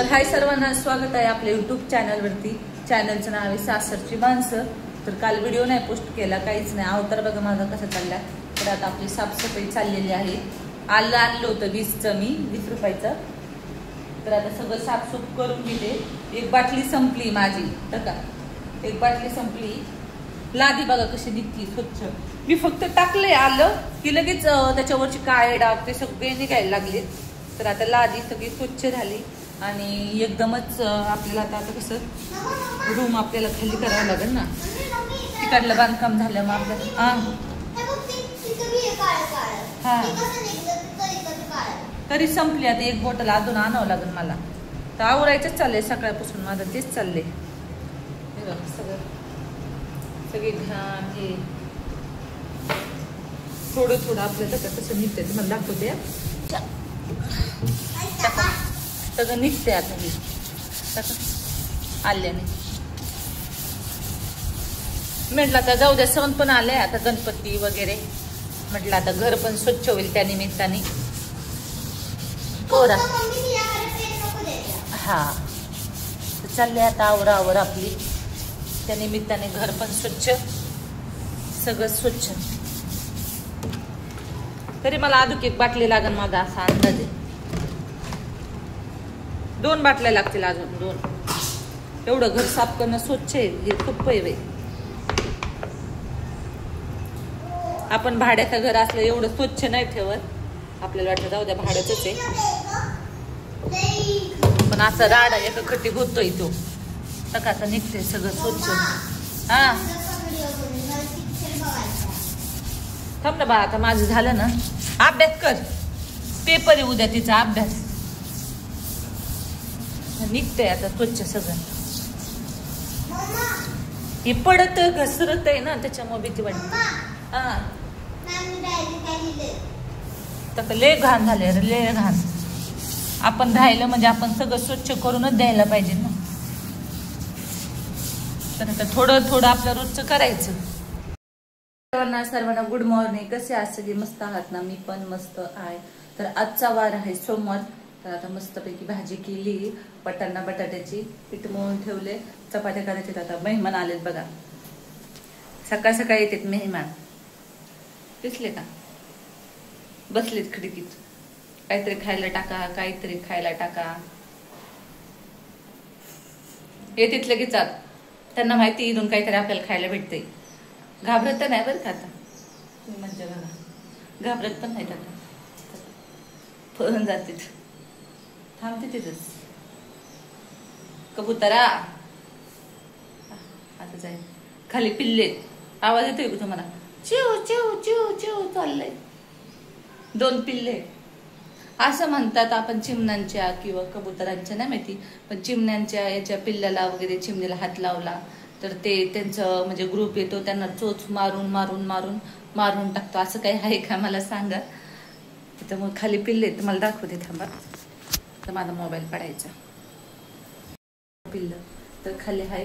तर हाय सर्वांना, स्वागत आहे आपल्या यूट्यूब चॅनलवरती. चॅनलचं नाव आहे सासरची माणसं. तर काल व्हिडिओ नाही पोस्ट केला, काहीच नाही. अवतार बघा माझा कसा चालला. तर आता आपली साफसफाई चाललेली आहे. आलं आणलं होतं 20चं मी, 20 रुपयाचं. तर आता सगळं साफसूफ करून घेते. एक बाटली संपली माझी, तर का एक बाटली संपली. लादी बघा कशी निघती स्वच्छ. मी फक्त टाकलंय आलं की लगेच त्याच्यावरची काळे डाग ते सगळे निघायला लागले. तर आता लादी सगळी स्वच्छ झाली आणि एकदमच आपल्याला आता कसं रूम आपल्याला खाली करावं लागेल ना. तिकडलं बांधकाम झालं मग आपल्याला हा तरी संपली. आता एक बॉटल अजून आणावं लागेल मला. तर आवरायचंच चाललंय सकाळपासून माझं, तेच चाललंय. सगळं सगळे घाण हे थोडं थोडं आपल्याला कसं निघतंय तुम्हाला दाखवते. सगळं निघते आता हे आल्याने. म्हटलं आता जाऊ द्या, सण पण आले आता, गणपती वगैरे. म्हटलं आता घर पण स्वच्छ होईल त्या निमित्ताने. कोरा हा चालले आता आवरावर आपली. त्या निमित्ताने घर पण स्वच्छ, सगळं स्वच्छ. तरी मला अजून एक बाटली लागेल माझा असा अंदाज आहे. 2 बाटल्या लागतील अजून 2. एवढं घर साफ करणं स्वच्छ आहे हे खूप आहे. आपण भाड्याचं घर असलं एवढं स्वच्छ नाही ठेवत. आपल्याला वाटतं जाऊ द्या भाड्याच आहे, पण असं राडा एका खट्टी होतोय तो सकाळचा निघते सगळं स्वच्छ. हा थांब ना बा, आता माझं झालं ना. अभ्यास कर, पेपर आहे उद्या तिचा अभ्यास. निघतंय आता स्वच्छ सगळं. हे पडत घसरत आहे ना, त्याच्यामुळे भीती वाटते. हा तर लय घाण झाले रे, लय घाण. आपण राहिलं म्हणजे आपण सगळं स्वच्छ करूनच द्यायला पाहिजे ना. तर आता थोडं थोडं आपलं रोजचं करायचं. सर्वांना गुड मॉर्निंग. कसे आहात सगळे? मस्त आहात ना? मी पण मस्त आहे. तर आजचा वार आहे सोमवार. तर आता मस्तपैकी भाजी केली, वाटाणा बटाट्याची. पीठ मळून ठेवले, चपात्या करायचे. आता मेहमान आलेत बघा. सकाळ सकाळ येतात मेहमान. दिसले का? बसलेत खिडकीत. काहीतरी खायला टाका, काहीतरी खायला टाका. येतात लगेच. त्यांना माहिती इथून काहीतरी आपल्याला खायला भेटते. घाबरत तर नाही बरं का आता. म्हणजे बघा, घाबरत पण नाहीत आता. पळून जाते, थांबते तिथंच. कबुतरा आता जाईल. खाली पिल्लेत. आवाज येतोय का तुम्हाला? चिव चिव चिव चिव चाललंय. 2 पिल्ले असं म्हणतात. आपण चिमण्यांच्या किंवा कबुतरांच्या नाही माहिती, पण चिमण्यांच्या याच्या पिल्ल्याला वगैरे चिमणीला हात लावला तर ते त्यांचं म्हणजे ग्रुप येतो, त्यांना चोच मारून मारून मारून मारून टाकतो. असं काही आहे का मला सांगा. तर मग खाली पिल्ले तुम्हाला दाखवते, थांबा. तर माझा मोबाईल पडायचा. पिल्ल तर खाली आहे,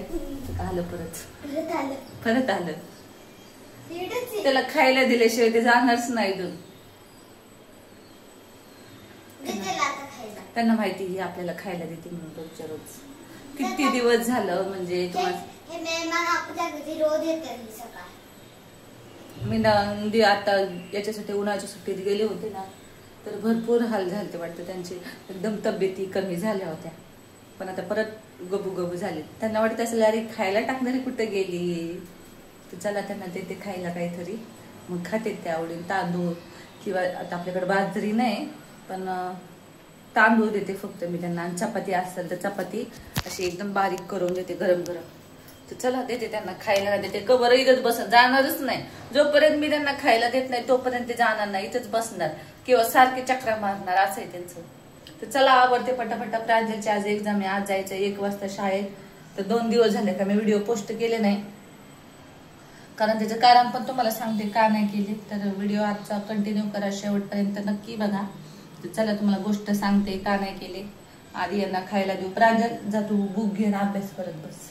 आलं परत आलं. त्याला खायला दिल्याशिवाय ते जाणारच नाही दूध. त्यांना माहिती आपल्याला खायला देते म्हणून रोजच्या रोज. किती दिवस झालं म्हणजे मी आता याच्यासाठी उन्हाळ्याच्या सुट्टीत गेले होते ना, तर भरपूर हाल झाले वाटतं त्यांचे. एकदम तब्येती कमी झाल्या होत्या, पण आता परत गबू गबू झाले. त्यांना वाटत असेल अरे खायला टाकणारी कुठे गेली. तर चला त्यांना देते खायला काहीतरी, मग खाते ते आवडील. तांदूळ किंवा आता आपल्याकडे बाजरी नाही, पण तांदूळ देते फक्त मी त्यांना. आणि चपाती असेल तर चपाती अशी एकदम बारीक करून देते गरम गरम. तर चला देते त्यांना खायला देते. कवर इथंच बसत जाणारच नाही. जोपर्यंत मी त्यांना खायला देत नाही तोपर्यंत ते जाणार नाही, इथंच बसणार किंवा सारखे चक्रा मारणार. असं आहे त्यांचं. तर चला आवडते पटापटा. प्रांजलची आज एक्झाम आहे, आज जायचं 1 वाजता शाळेत. तर 2 दिवस झाले का मी व्हिडिओ पोस्ट केले नाही, कारण त्याचं कारण पण तुम्हाला सांगते का नाही केले. तर व्हिडिओ आजचा कंटिन्यू करा, शेवटपर्यंत नक्की बघा. तर चला तुम्हाला गोष्ट सांगते का नाही केले. आधी यांना खायला देऊ. प्रांजल जा तू बुक घेऊन अभ्यास करत बस.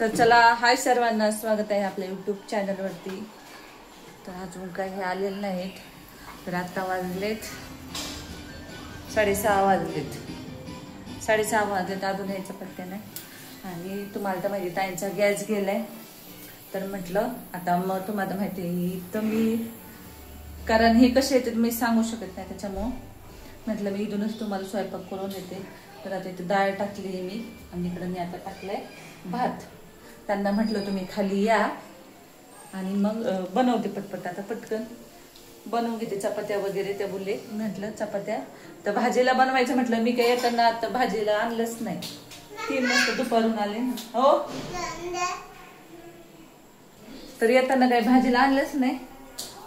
तर चला, हाय सर्वांना, स्वागत आहे आपल्या यूट्यूब चॅनलवरती. तर अजून काही आलेलं नाहीत. तर आता वाजलेत 6:30 वाजलेत. 6:30 वाजले अजून यायचा पत्त्या नाही. आणि तुम्हाला तर माहिती ताईंचा गॅस गेलाय. तर म्हटलं आता मग तुम्हाला माहिती तर मी कारण हे कसे येते मी सांगू शकत नाही, त्याच्यामुळं म्हटलं मी इथूनच तुम्हाला स्वयंपाक करून येते. तर आता इथे डाळ टाकली मी आणि इकडे मी आता टाकलाय भात. त्यांना म्हटलं तुम्ही खाली या आणि मग बनवते पटपट. आता पटकन बनवून घेते चपात्या वगैरे. ते बोलले म्हटलं चपात्या तर भाजीला बनवायचं म्हटलं मी काही येताना आता भाजीला आणलंच नाही. 3 वाजता दुपारून आले हो, तर येताना काही भाजीला आणलंच नाही.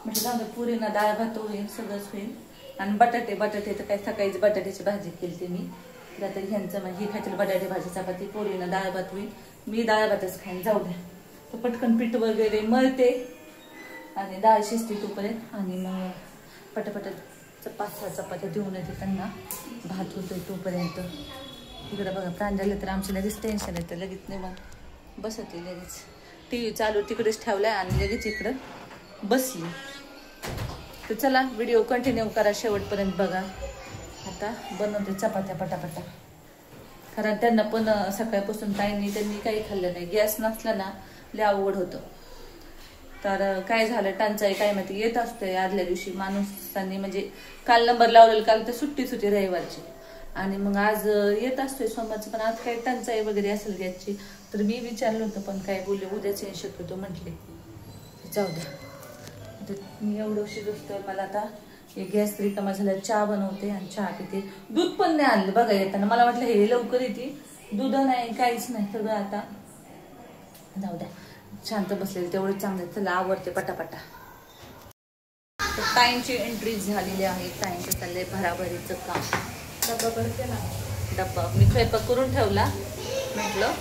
म्हटलं जाऊ पुरीना डाळ भात होईल सगळंच होईल. आणि बटाटे तर काही सकाळीच बटाट्याची भाजी केली मी. तर आता ह्यांचं ही खायची बटाटे भाजी चपाती, पोरीनं डाळ भात होईल. मी डाळ भातच खाईन, जाऊ द्या. तर पटकन पीठ वगैरे मळते आणि डाळ शिजते तोपर्यंत. आणि मग पटापट 5-6 चपात्या देऊन येते त्यांना, भात होतोय तोपर्यंत. इकडं बघा प्रांजल तर आमचं लगेच टेन्शन येतं, लगेच नाही मग बसते लगेच. TV चालू तिकडेच ठेवलाय आणि लगेच इकडं बसली. तर चला व्हिडिओ कंटिन्यू करा शेवटपर्यंत बघा. आता बनवते चपात्या पटापटा. कारण त्यांना पण सकाळपासून त्यांनी काही खाल्लं नाही. गॅस नसला ना लय अवघड होतं. तर काय झालं टंचाई काय माहिती येत असते आदल्या दिवशी माणूसांनी, म्हणजे काल नंबर लावलेला, काल तर सुट्टीच होती रविवारची. आणि मग आज येत असतोय सोमवारचं, पण आज काही टंचाई वगैरे असेल गॅसची. तर मी विचारलं होतं पण काय बोलले उद्याच येऊ शकतो म्हटले. जाऊ द्या. मी एवढं शिजतो मला आता गॅस रिकामा झाला. चहा बनवते आणि चहा पिते. दूध पण नाही आणलं बघा येताना. मला वाटलं हे लवकर येते, दूध नाही काहीच नाही सगळं. आता जाऊ द्या, शांत बसलेलं तेवढं चांगलं. चला आवडते पटापटा. ताईंची एंट्री झालेली आहे. ताईंचं चाललंय भराभरीचं काम. डब्बा बनते ना, डब्बा मी स्वयंपाक करून ठेवला. म्हटलं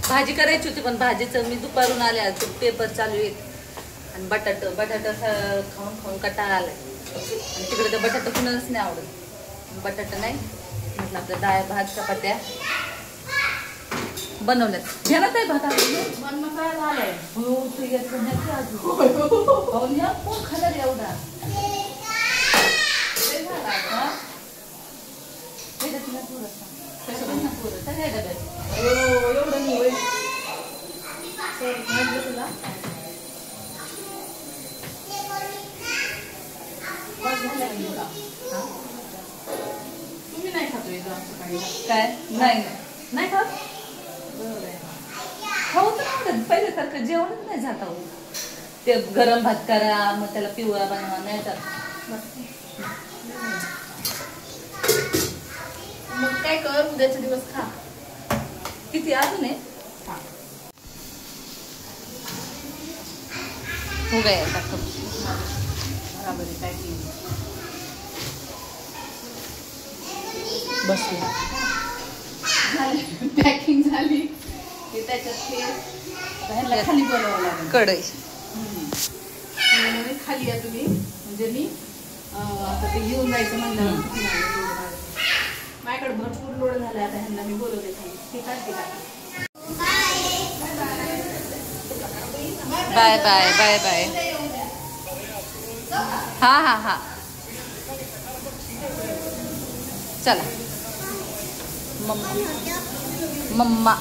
भाजी करायची होती पण भाजीचं मी दुपारून आले. आज पेपर चालू आहे आणि बटाटा खाऊन खाऊन कंटाळा आलाय. आणि तिकडे तर बटाटा कुणालाच नाही आवडत. बटाटा नाही म्हटलं आपलं डाळ भात चपात्या बनवल्यात. घेणार आहे भात आलाय कोण खाणार एवढा. एवढं नाही तुला तुम्ही नाही खातो काय नाही खात. खाऊ तर पहिल्यासारखं जेवणच नाही जात. ते गरम भात करा मग त्याला पिवळा बनवा नाही जात. मग काय कर उद्याचा दिवस खा. किती अजून आहे हो गया बराबर पॅकिंग बसली पॅकिंग झाली. त्याच्यात खाली बोलावं लागेल कढई खाली या तुम्ही. म्हणजे मी आता ते घेऊन जायचं म्हणलं माझ्याकडे भरपूर लोड झाला. आता ह्यांना मी बोलवते खाली. ठीक आहे बाय बाय बाय बाय. हा चला मम्मा